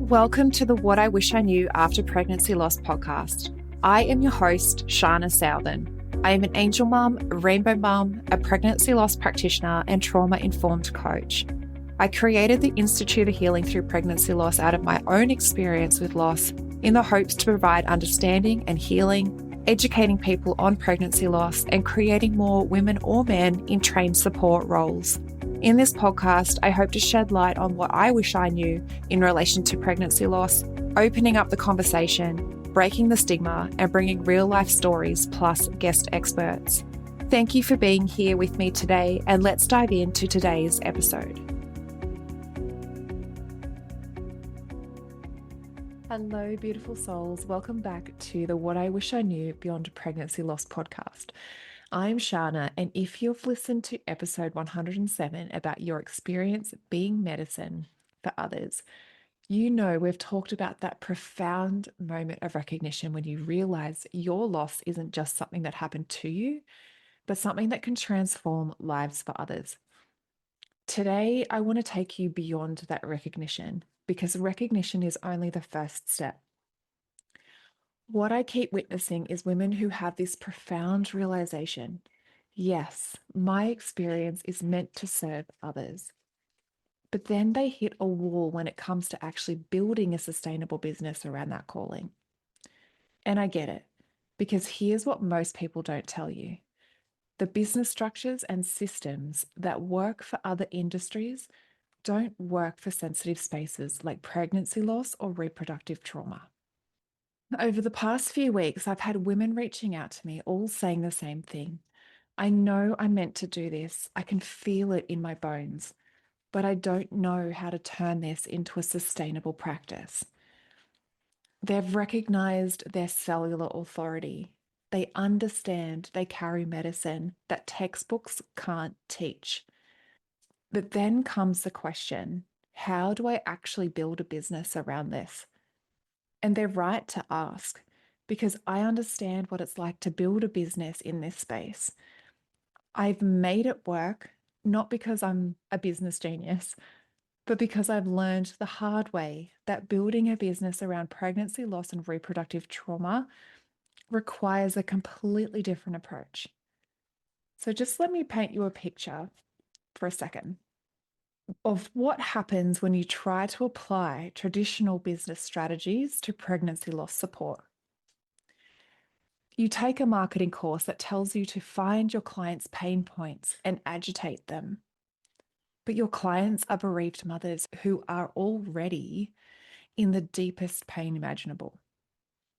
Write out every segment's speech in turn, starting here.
Welcome to the What I Wish I Knew After Pregnancy Loss podcast. I am your host, Shana Southern. I am an angel mum, a rainbow mum, a pregnancy loss practitioner, and trauma-informed coach. I created the Institute of Healing Through Pregnancy Loss out of my own experience with loss in the hopes to provide understanding and healing, educating people on pregnancy loss, and creating more women or men in trained support roles. In this podcast, I hope to shed light on what I wish I knew in relation to pregnancy loss, opening up the conversation, breaking the stigma, and bringing real life stories plus guest experts. Thank you for being here with me today, and let's dive into today's episode. Hello, beautiful souls. Welcome back to the What I Wish I Knew Beyond Pregnancy Loss podcast. I'm Shana, and if you've listened to episode 107 about your experience being medicine for others, you know we've talked about that profound moment of recognition when you realize your loss isn't just something that happened to you, but something that can transform lives for others. Today, I want to take you beyond that recognition because recognition is only the first step. What I keep witnessing is women who have this profound realization. Yes, my experience is meant to serve others. But then they hit a wall when it comes to actually building a sustainable business around that calling. And I get it, because here's what most people don't tell you. The business structures and systems that work for other industries don't work for sensitive spaces like pregnancy loss or reproductive trauma. Over the past few weeks, I've had women reaching out to me, all saying the same thing. I know I'm meant to do this. I can feel it in my bones, but I don't know how to turn this into a sustainable practice. They've recognized their cellular authority. They understand they carry medicine that textbooks can't teach. But then comes the question, how do I actually build a business around this? And they're right to ask, because I understand what it's like to build a business in this space. I've made it work, not because I'm a business genius, but because I've learned the hard way that building a business around pregnancy loss and reproductive trauma requires a completely different approach. So just let me paint you a picture for a second of what happens when you try to apply traditional business strategies to pregnancy loss support. You take a marketing course that tells you to find your clients' pain points and agitate them. But your clients are bereaved mothers who are already in the deepest pain imaginable.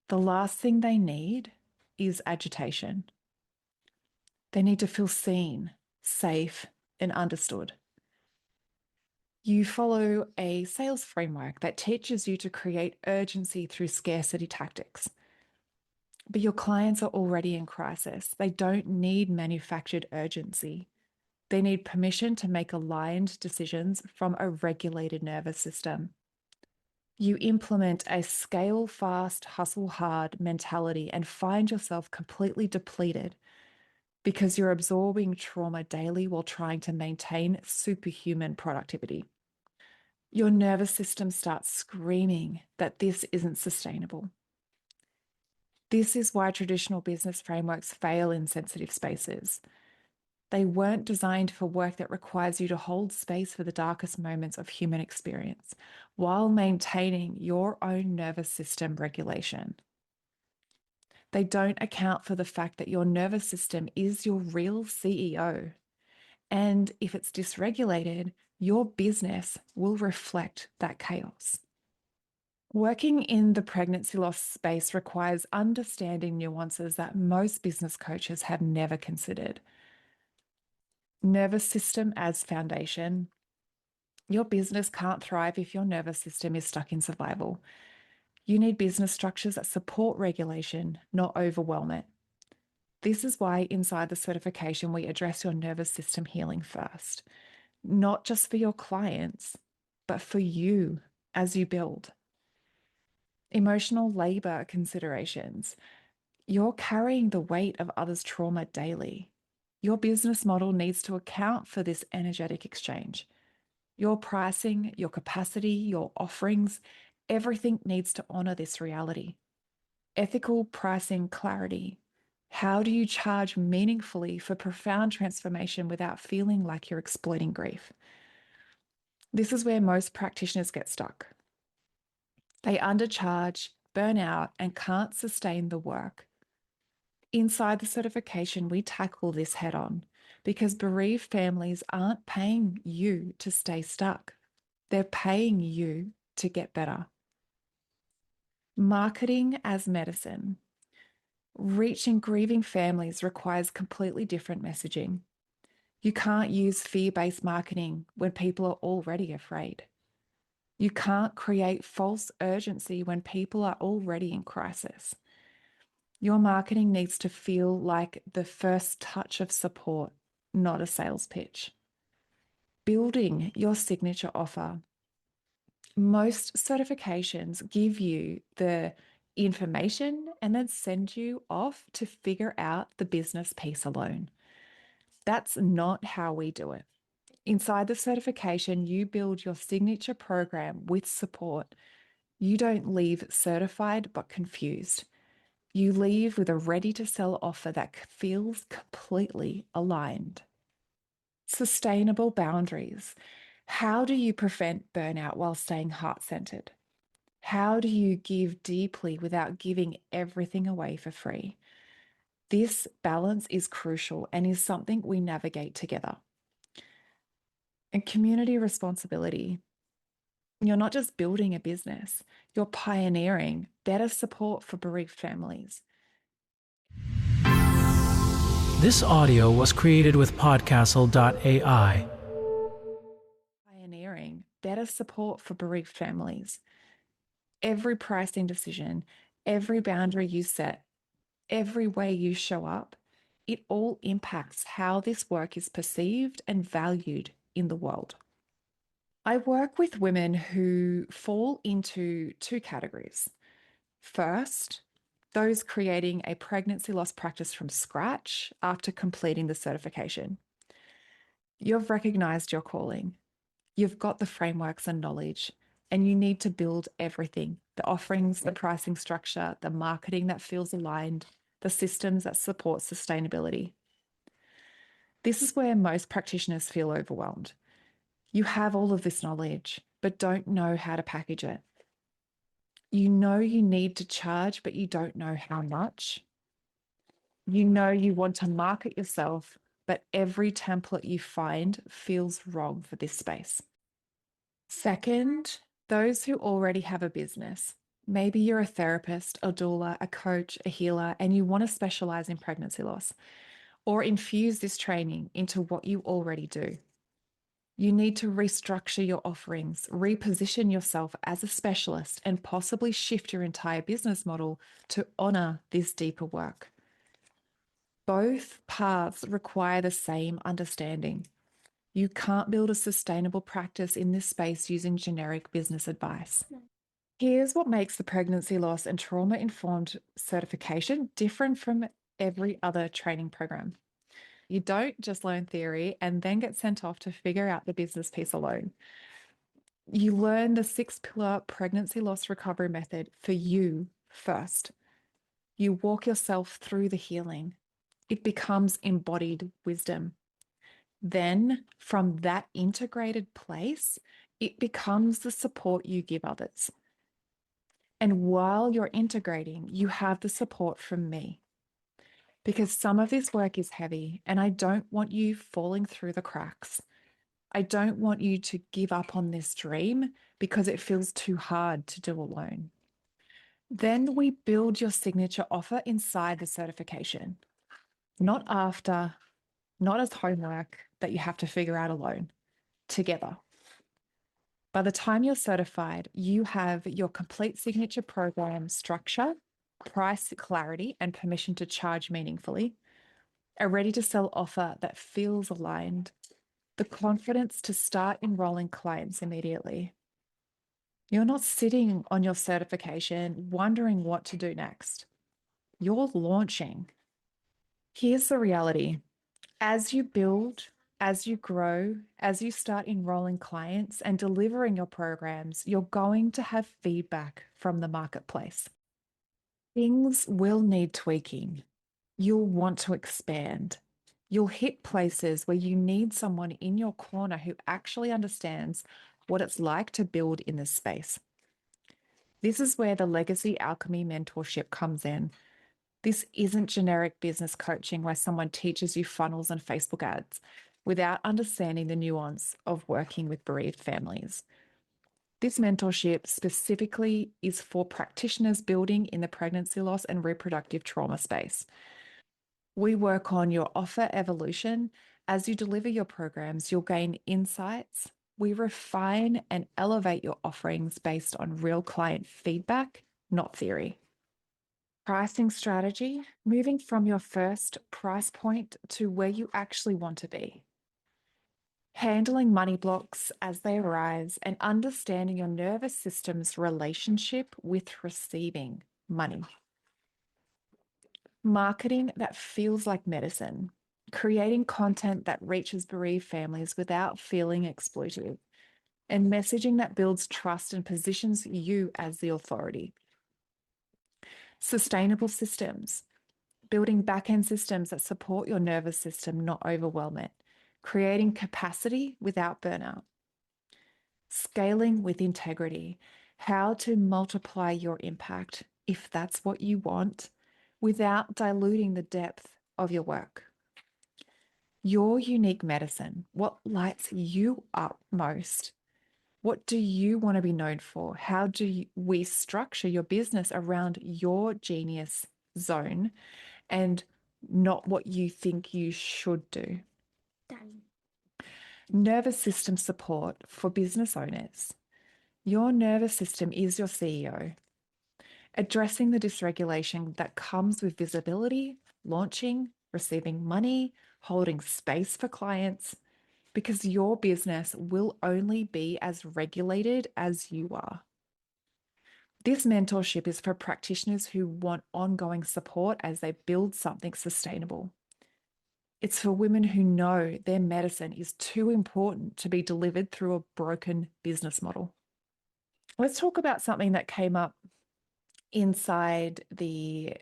The last thing they need is agitation. They need to feel seen, safe, and understood. You follow a sales framework that teaches you to create urgency through scarcity tactics. But your clients are already in crisis. They don't need manufactured urgency. They need permission to make aligned decisions from a regulated nervous system. You implement a scale fast, hustle hard mentality and find yourself completely depleted because you're absorbing trauma daily while trying to maintain superhuman productivity. Your nervous system starts screaming that this isn't sustainable. This is why traditional business frameworks fail in sensitive spaces. They weren't designed for work that requires you to hold space for the darkest moments of human experience while maintaining your own nervous system regulation. They don't account for the fact that your nervous system is your real CEO. And if it's dysregulated, your business will reflect that chaos. Working in the pregnancy loss space requires understanding nuances that most business coaches have never considered. Nervous system as foundation. Your business can't thrive if your nervous system is stuck in survival. You need business structures that support regulation, not overwhelm it. This is why inside the certification, we address your nervous system healing first, not just for your clients, but for you as you build. Emotional labor considerations. You're carrying the weight of others' trauma daily. Your business model needs to account for this energetic exchange. Your pricing, your capacity, your offerings, Everything needs to honor this reality. Ethical pricing clarity. How do you charge meaningfully for profound transformation without feeling like you're exploiting grief? This is where most practitioners get stuck. They undercharge, burn out, and can't sustain the work. Inside the certification, we tackle this head on because bereaved families aren't paying you to stay stuck. They're paying you to get better. Marketing as medicine. Reaching grieving families requires completely different messaging. You can't use fear-based marketing when people are already afraid. You can't create false urgency when people are already in crisis. Your marketing needs to feel like the first touch of support, not a sales pitch. Building your signature offer. Most certifications give you the information and then send you off to figure out the business piece alone. That's not how we do it. Inside the certification, you build your signature program with support. You don't leave certified but confused. You leave with a ready-to-sell offer that feels completely aligned. Sustainable boundaries. How do you prevent burnout while staying heart-centered? How do you give deeply without giving everything away for free? This balance is crucial and is something we navigate together. And community responsibility. You're not just building a business, you're pioneering better support for bereaved families. This audio was created with Podcastle.ai. Pioneering better support for bereaved families. Every pricing decision, every boundary you set, every way you show up, it all impacts how this work is perceived and valued in the world. I work with women who fall into two categories. First, those creating a pregnancy loss practice from scratch after completing the certification. You've recognized your calling. You've got the frameworks and knowledge, and you need to build everything: the offerings, the pricing structure, the marketing that feels aligned, the systems that support sustainability. This is where most practitioners feel overwhelmed. You have all of this knowledge, but don't know how to package it. You know you need to charge, but you don't know how much. You know you want to market yourself, but every template you find feels wrong for this space. Second, those who already have a business. Maybe you're a therapist, a doula, a coach, a healer, and you want to specialize in pregnancy loss or infuse this training into what you already do. You need to restructure your offerings, reposition yourself as a specialist, and possibly shift your entire business model to honor this deeper work. Both paths require the same understanding. You can't build a sustainable practice in this space using generic business advice. Here's what makes the pregnancy loss and trauma-informed certification different from every other training program. You don't just learn theory and then get sent off to figure out the business piece alone. You learn the 6-pillar pregnancy loss recovery method for you first. You walk yourself through the healing. It becomes embodied wisdom. Then, from that integrated place, it becomes the support you give others. And while you're integrating, you have the support from me. Because some of this work is heavy, and I don't want you falling through the cracks. I don't want you to give up on this dream because it feels too hard to do alone. Then we build your signature offer inside the certification, not after, not as homework that you have to figure out alone, together. By the time you're certified, you have your complete signature program structure, price clarity, and permission to charge meaningfully, a ready-to-sell offer that feels aligned, the confidence to start enrolling clients immediately. You're not sitting on your certification wondering what to do next. You're launching. Here's the reality. As you build, As you grow, as you start enrolling clients and delivering your programs, you're going to have feedback from the marketplace. Things will need tweaking. You'll want to expand. You'll hit places where you need someone in your corner who actually understands what it's like to build in this space. This is where the Legacy Alchemy mentorship comes in. This isn't generic business coaching where someone teaches you funnels and Facebook ads without understanding the nuance of working with bereaved families. This mentorship specifically is for practitioners building in the pregnancy loss and reproductive trauma space. We work on your offer evolution. As you deliver your programs, you'll gain insights. We refine and elevate your offerings based on real client feedback, not theory. Pricing strategy, moving from your first price point to where you actually want to be. Handling money blocks as they arise and understanding your nervous system's relationship with receiving money. Marketing that feels like medicine. Creating content that reaches bereaved families without feeling exploitive. And messaging that builds trust and positions you as the authority. Sustainable systems. Building back-end systems that support your nervous system, not overwhelm it. Creating capacity without burnout. Scaling with integrity. How to multiply your impact, if that's what you want, without diluting the depth of your work. Your unique medicine. What lights you up most? What do you want to be known for? How do we structure your business around your genius zone and not what you think you should do? Done. Nervous system support for business owners. Your nervous system is your CEO. Addressing the dysregulation that comes with visibility, launching, receiving money, holding space for clients, because your business will only be as regulated as you are. This mentorship is for practitioners who want ongoing support as they build something sustainable. It's for women who know their medicine is too important to be delivered through a broken business model. Let's talk about something that came up inside the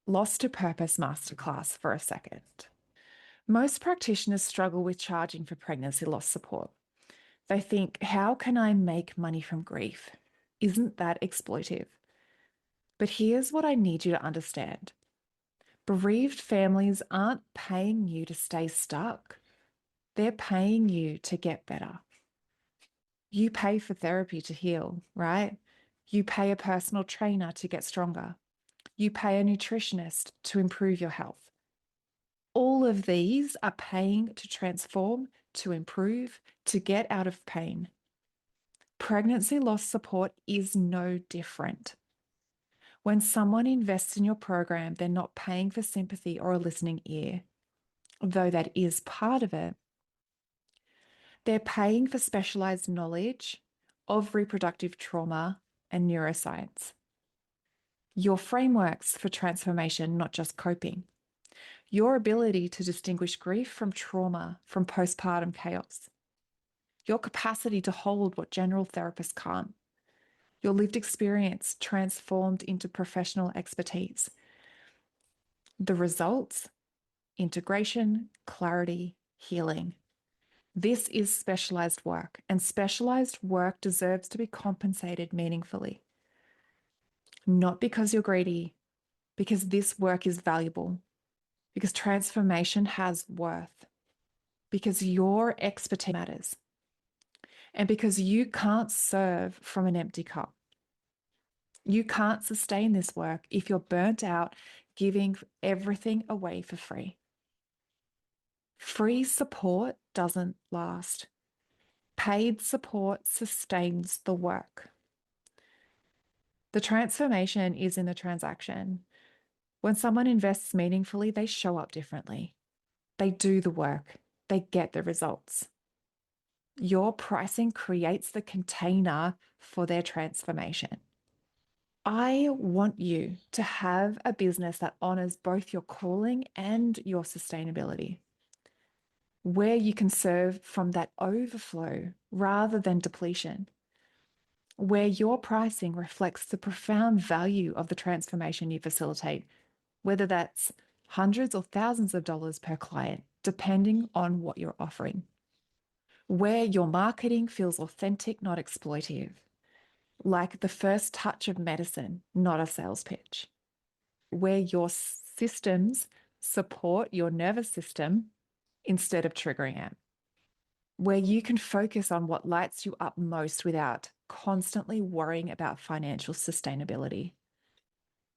Lost to Purpose Masterclass for a second. Most practitioners struggle with charging for pregnancy loss support. They think, how can I make money from grief? Isn't that exploitive? But here's what I need you to understand. Bereaved families aren't paying you to stay stuck. They're paying you to get better. You pay for therapy to heal, right? You pay a personal trainer to get stronger. You pay a nutritionist to improve your health. All of these are paying to transform, to improve, to get out of pain. Pregnancy loss support is no different. When someone invests in your program, they're not paying for sympathy or a listening ear, though that is part of it. They're paying for specialized knowledge of reproductive trauma and neuroscience. Your frameworks for transformation, not just coping. Your ability to distinguish grief from trauma, from postpartum chaos. Your capacity to hold what general therapists can't. Your lived experience transformed into professional expertise. The results: integration, clarity, healing. This is specialized work, and specialized work deserves to be compensated meaningfully. Not because you're greedy, because this work is valuable, because transformation has worth, because your expertise matters, and because you can't serve from an empty cup. You can't sustain this work if you're burnt out giving everything away for free. Free support doesn't last. Paid support sustains the work. The transformation is in the transaction. When someone invests meaningfully, they show up differently. They do the work. They get the results. Your pricing creates the container for their transformation. I want you to have a business that honors both your calling and your sustainability. where you can serve from that overflow rather than depletion, where your pricing reflects the profound value of the transformation you facilitate, whether that's hundreds or thousands of dollars per client, depending on what you're offering, where your marketing feels authentic, not exploitive, like the first touch of medicine, not a sales pitch, where your systems support your nervous system instead of triggering it, where you can focus on what lights you up most without constantly worrying about financial sustainability,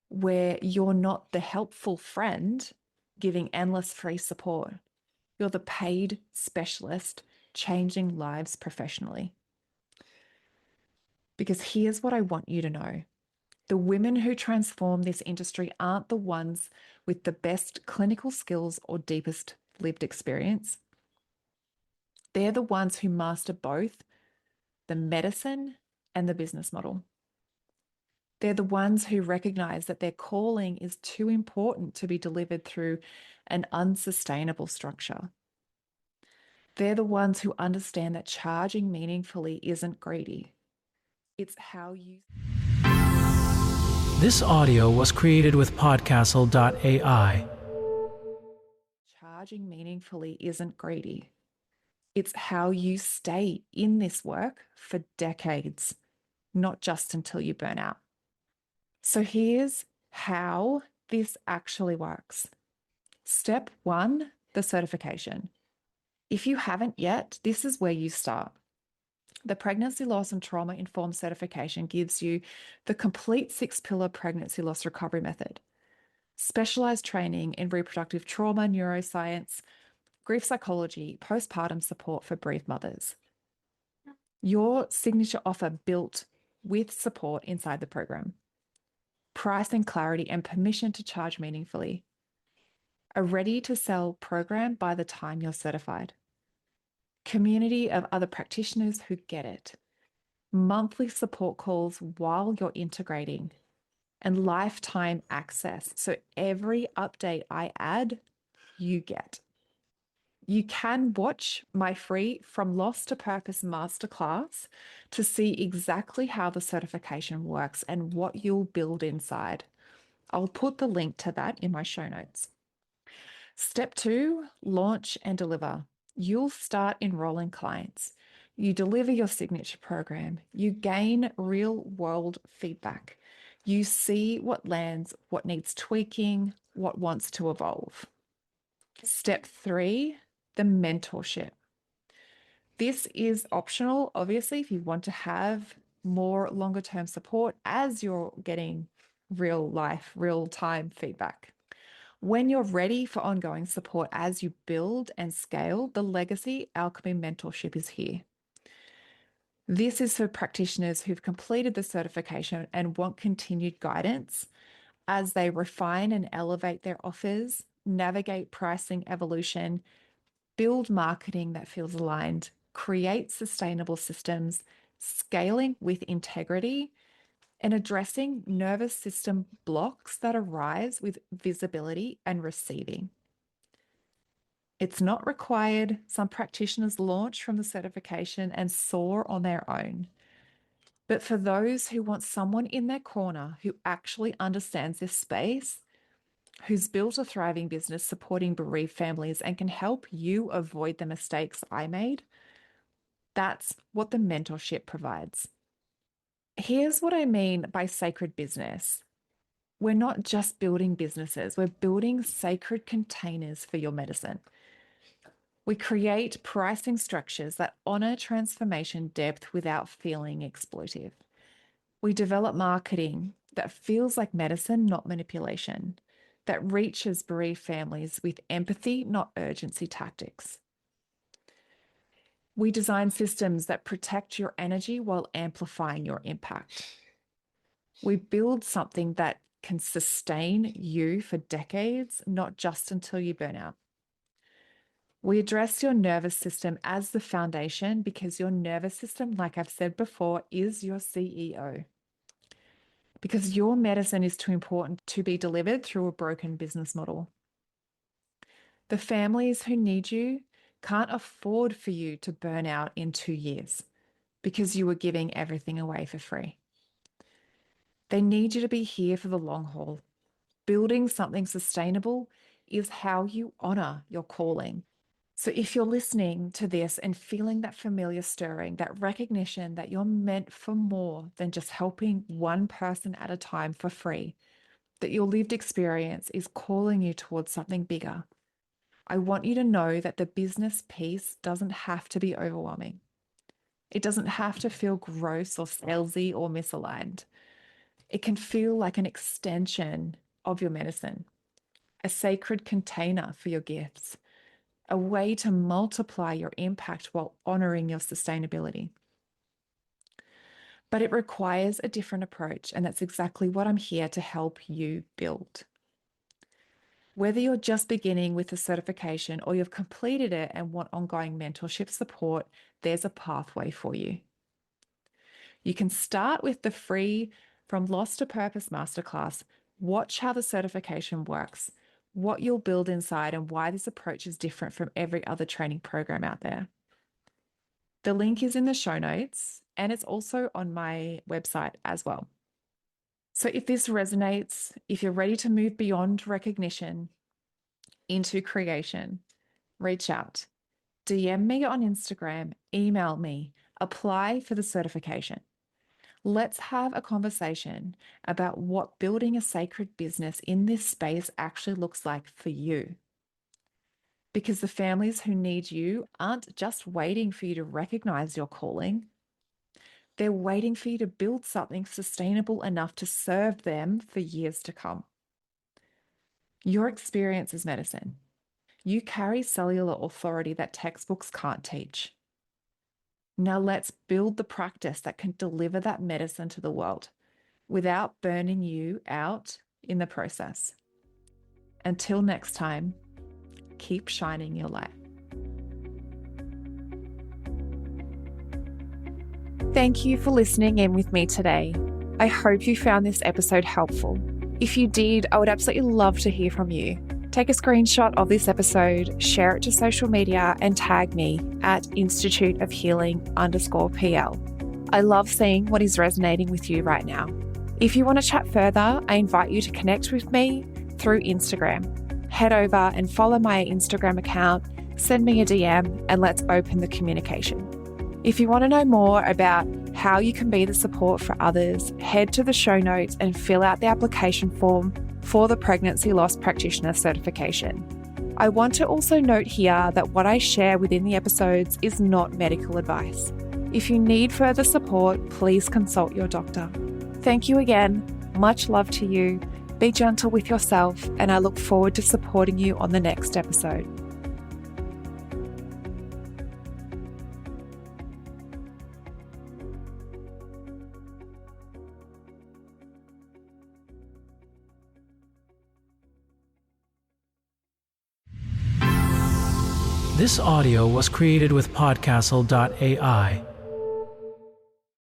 where you're not the helpful friend giving endless free support. You're the paid specialist changing lives professionally. Because here's what I want you to know. The women who transform this industry aren't the ones with the best clinical skills or deepest lived experience. They're the ones who master both the medicine and the business model. They're the ones who recognize that their calling is too important to be delivered through an unsustainable structure. They're the ones who understand that charging meaningfully isn't greedy. It's how you. This audio was created with Podcastle.ai. Charging meaningfully isn't greedy. It's how you stay in this work for decades, not just until you burn out. So here's how this actually works. Step one, the certification. If you haven't yet, this is where you start. The Pregnancy Loss and Trauma Informed Certification gives you the complete 6-pillar pregnancy loss recovery method, specialized training in reproductive trauma, neuroscience, grief psychology, postpartum support for bereaved mothers. Your signature offer built with support inside the program, pricing clarity and permission to charge meaningfully, a ready-to-sell program by the time you're certified, community of other practitioners who get it, monthly support calls while you're integrating, and lifetime access. So every update I add, you get. You can watch my free From Loss to Purpose masterclass to see exactly how the certification works and what you'll build inside. I'll put the link to that in my show notes. Step two, launch and deliver. You'll start enrolling clients. You deliver your signature program. You gain real world feedback. You see what lands, what needs tweaking, what wants to evolve. Step three, the mentorship. This is optional, obviously, if you want to have more longer term support as you're getting real life, real time feedback. When you're ready for ongoing support as you build and scale, the Legacy Alchemy Mentorship is here. This is for practitioners who've completed the certification and want continued guidance as they refine and elevate their offers, navigate pricing evolution, build marketing that feels aligned, create sustainable systems, scaling with integrity, and addressing nervous system blocks that arise with visibility and receiving. It's not required. Some practitioners launch from the certification and soar on their own. But for those who want someone in their corner who actually understands this space, who's built a thriving business supporting bereaved families and can help you avoid the mistakes I made, that's what the mentorship provides. Here's what I mean by sacred business. We're not just building businesses, we're building sacred containers for your medicine. We create pricing structures that honor transformation depth without feeling exploitive. We develop marketing that feels like medicine, not manipulation, that reaches bereaved families with empathy, not urgency tactics. We design systems that protect your energy while amplifying your impact. We build something that can sustain you for decades, not just until you burn out. We address your nervous system as the foundation because your nervous system, like I've said before, is your CEO. Because your medicine is too important to be delivered through a broken business model. The families who need you can't afford for you to burn out in 2 years because you were giving everything away for free. They need you to be here for the long haul. Building something sustainable is how you honor your calling. So if you're listening to this and feeling that familiar stirring, that recognition that you're meant for more than just helping one person at a time for free, that your lived experience is calling you towards something bigger, I want you to know that the business piece doesn't have to be overwhelming. It doesn't have to feel gross or salesy or misaligned. It can feel like an extension of your medicine, a sacred container for your gifts, a way to multiply your impact while honoring your sustainability. But it requires a different approach, and that's exactly what I'm here to help you build. Whether you're just beginning with a certification or you've completed it and want ongoing mentorship support, there's a pathway for you. You can start with the free From Lost to Purpose masterclass. Watch how the certification works, what you'll build inside, and why this approach is different from every other training program out there. The link is in the show notes, and it's also on my website as well. So if this resonates, if you're ready to move beyond recognition into creation, reach out. DM me on Instagram, email me, apply for the certification. Let's have a conversation about what building a sacred business in this space actually looks like for you. Because the families who need you aren't just waiting for you to recognize your calling. They're waiting for you to build something sustainable enough to serve them for years to come. Your experience is medicine. You carry cellular authority that textbooks can't teach. Now let's build the practice that can deliver that medicine to the world without burning you out in the process. Until next time, keep shining your light. Thank you for listening in with me today. I hope you found this episode helpful. If you did, I would absolutely love to hear from you. Take a screenshot of this episode, share it to social media, and tag me at Institute of Healing_PL. I love seeing what is resonating with you right now. If you want to chat further, I invite you to connect with me through Instagram. Head over and follow my Instagram account, send me a DM, and let's open the communication. If you want to know more about how you can be the support for others, head to the show notes and fill out the application form for the Pregnancy Loss Practitioner certification. I want to also note here that what I share within the episodes is not medical advice. If you need further support, please consult your doctor. Thank you again. Much love to you. Be gentle with yourself, and I look forward to supporting you on the next episode. This audio was created with Podcastle.ai